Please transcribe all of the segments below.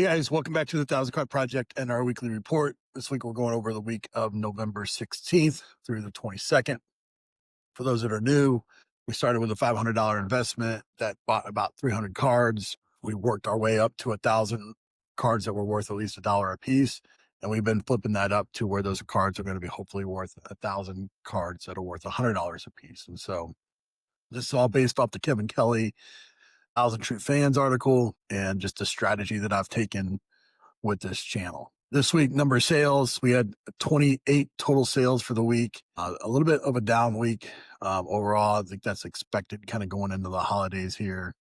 Hey guys, welcome back to the 1,000 Card Project and our weekly report. This week we're going over the week of November 16th through the 22nd. For those that are new, we started with a $500 investment that bought about 300 cards. We worked our way up to 1,000 cards that were worth at least $1 a piece. And we've been flipping that up to where those cards are going to be hopefully worth 1,000 cards that are worth $100 a piece. And so this is all based off the Kevin Kelly 1,000 True Fans article and just a strategy that I've taken with this channel. This week, number of sales, we had 28 total sales for the week. A little bit of a down week overall. I think that's expected kind of going into the holidays here,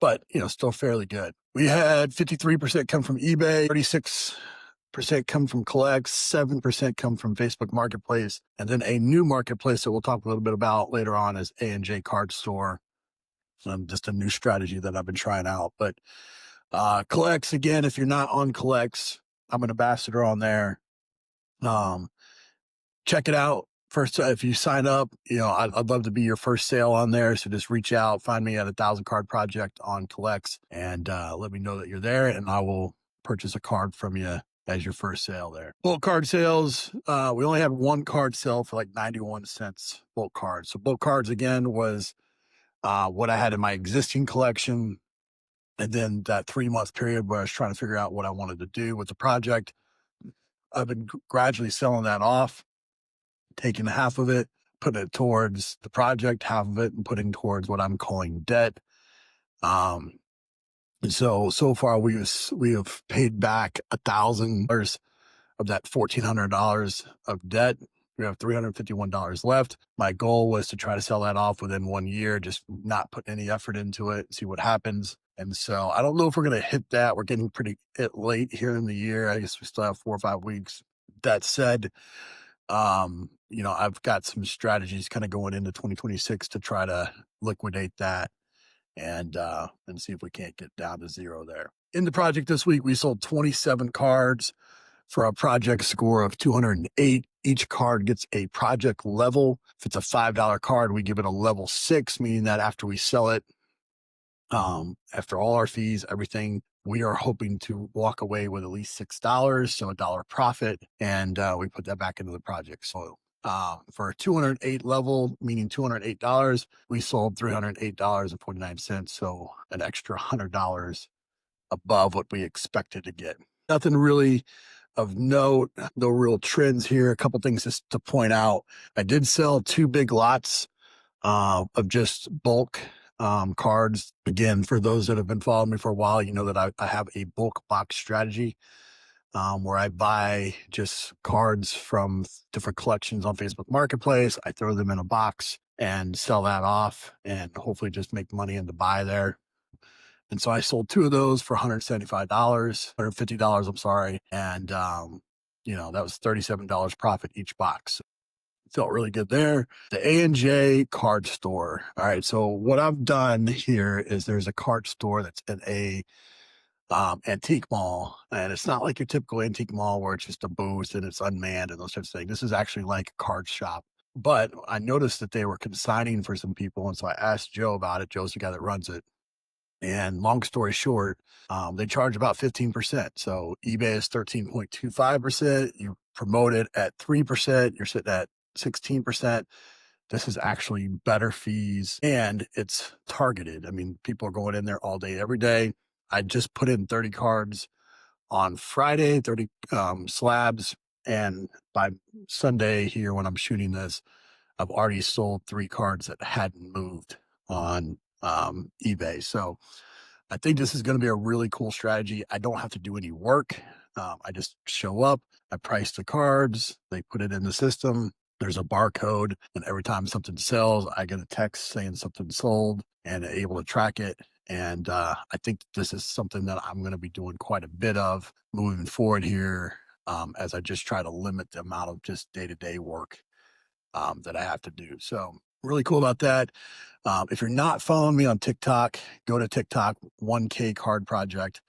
but still fairly good. We had 53% come from eBay, 36% come from CollX, 7% come from Facebook Marketplace, and then a new marketplace that we'll talk a little bit about later on is A&J Card Store. Just a new strategy that I've been trying out, but CollX, again, if you're not on CollX, I'm an ambassador on there. Check it out. First, if you sign up, I'd love to be your first sale on there. So just reach out, find me at 1,000 Card Project on CollX and let me know that you're there and I will purchase a card from you as your first sale there. Bulk card sales. We only had one card sale for like 91 cents bulk cards. So bulk cards again was what I had in my existing collection. And then that 3-month period where I was trying to figure out what I wanted to do with the project, I've been gradually selling that off, taking half of it, putting it towards the project, half of it, and putting towards what I'm calling debt. So far we have paid back $1,000 of that $1,400 of debt. We have $351 left. My goal was to try to sell that off within 1 year, just not put any effort into it, see what happens. And so I don't know if we're going to hit that. We're getting pretty late here in the year. I guess we still have 4 or 5 weeks. That said, I've got some strategies kind of going into 2026 to try to liquidate that and see if we can't get down to zero there. In the project this week, we sold 27 cards for a project score of 208. Each card gets a project level. If it's a $5 card, we give it a level 6, meaning that after we sell it, after all our fees, everything, we are hoping to walk away with at least $6, so $1 profit, and we put that back into the project. So for a 208 level, meaning $208, we sold $308.49, so an extra $100 above what we expected to get. Nothing really of note, no real trends here. A couple things just to point out. I did sell 2 big lots of just bulk cards. Again, for those that have been following me for a while, you know that I have a bulk box strategy where I buy just cards from different collections on Facebook Marketplace. I throw them in a box and sell that off and hopefully just make money in the buy there. And so I sold 2 of those for $175, $150, I'm sorry. And, that was $37 profit each box. Felt really good there. The A&J Card Store. All right. So what I've done here is there's a card store that's in a antique mall, and it's not like your typical antique mall where it's just a booth and it's unmanned and those types of things. This is actually like a card shop. But I noticed that they were consigning for some people. And so I asked Joe about it. Joe's the guy that runs it. And long story short, they charge about 15%. So eBay is 13.25%. You promote it at 3%. You're sitting at 16%. This is actually better fees and it's targeted. I mean, people are going in there all day, every day. I just put in 30 cards on Friday, 30 slabs. And by Sunday here, when I'm shooting this, I've already sold 3 cards that hadn't moved on eBay. So I think this is going to be a really cool strategy. I don't have to do any work. I just show up, I price the cards, they put it in the system. There's a barcode, and every time something sells, I get a text saying something sold and able to track it. And I think this is something that I'm going to be doing quite a bit of moving forward here as I just try to limit the amount of just day-to-day work that I have to do. So really cool about that. If you're not following me on TikTok, go to TikTok, 1K Card Project.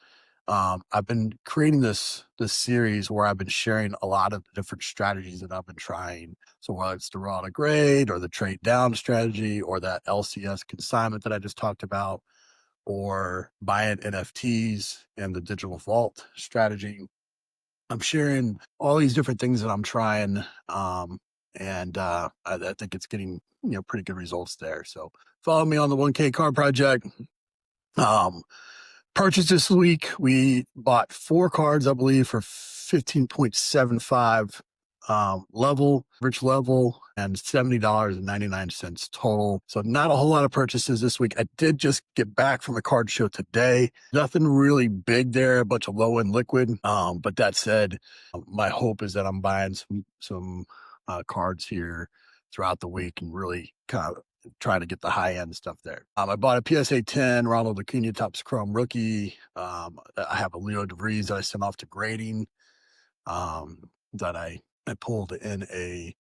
I've been creating this series where I've been sharing a lot of different strategies that I've been trying. So whether it's the raw to grade or the trade down strategy or that LCS consignment that I just talked about, or buying NFTs and the digital vault strategy. I'm sharing all these different things that I'm trying. I think it's getting, pretty good results there. So follow me on the 1K card project. Um, Purchase this week, we bought 4 cards, I believe, for 15.75 rich level, and $70.99 total. So not a whole lot of purchases this week. I did just get back from the card show today. Nothing really big there, a bunch of low end liquid. But that said, my hope is that I'm buying some cards here throughout the week and really kind of trying to get the high end stuff there. I bought a PSA 10 Ronald Acuna Topps Chrome rookie. I have a Leo DeVries that I sent off to grading, that I pulled in a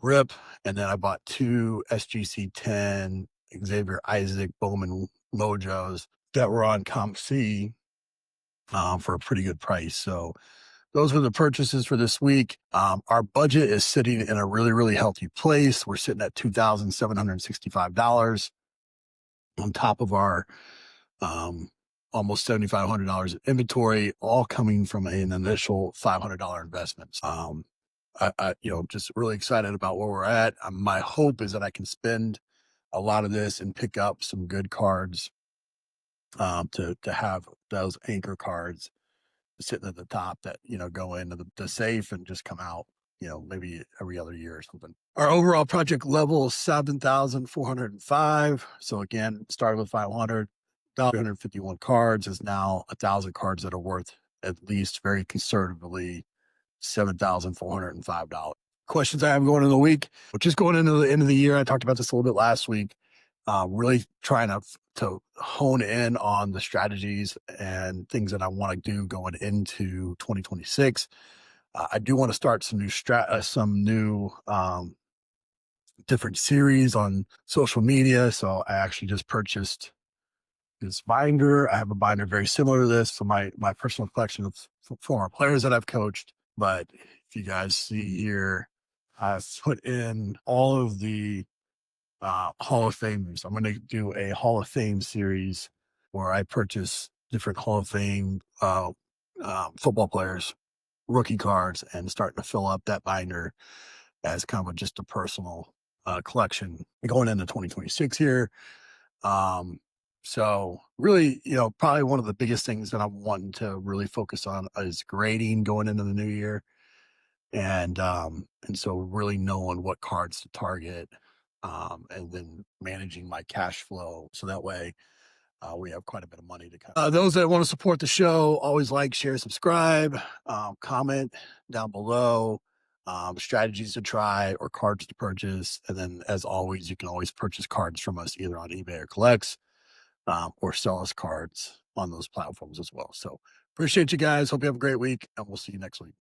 rip, and then I bought 2 SGC 10 Xavier Isaac Bowman Mojos that were on Comp C for a pretty good price. So those were the purchases for this week. Our budget is sitting in a really, really healthy place. We're sitting at $2,765 on top of our almost $7,500 in inventory, all coming from an initial $500 investment. Just really excited about where we're at. My hope is that I can spend a lot of this and pick up some good cards to have those anchor cards sitting at the top that, go into the safe and just come out, maybe every other year or something. Our overall project level is 7,405. So again, started with 500, 351 cards is now 1,000 cards that are worth at least very conservatively $7,405. Questions I have going into the week, which is going into the end of the year. I talked about this a little bit last week. Really trying to hone in on the strategies and things that I want to do going into 2026. I do want to start some new different series on social media. So I actually just purchased this binder. I have a binder very similar to this. So my personal collection of former players that I've coached. But if you guys see here, I've put in all of the Hall of Famers. I'm going to do a Hall of Fame series where I purchase different Hall of Fame football players, rookie cards, and starting to fill up that binder as kind of just a personal collection going into 2026 here. So really, probably one of the biggest things that I'm wanting to really focus on is grading going into the new year. And so really knowing what cards to target, and then managing my cash flow. So that way, we have quite a bit of money to come. Those that want to support the show, always like, share, subscribe, comment down below, strategies to try or cards to purchase. And then as always, you can always purchase cards from us either on eBay or CollX, or sell us cards on those platforms as well. So appreciate you guys. Hope you have a great week, and we'll see you next week.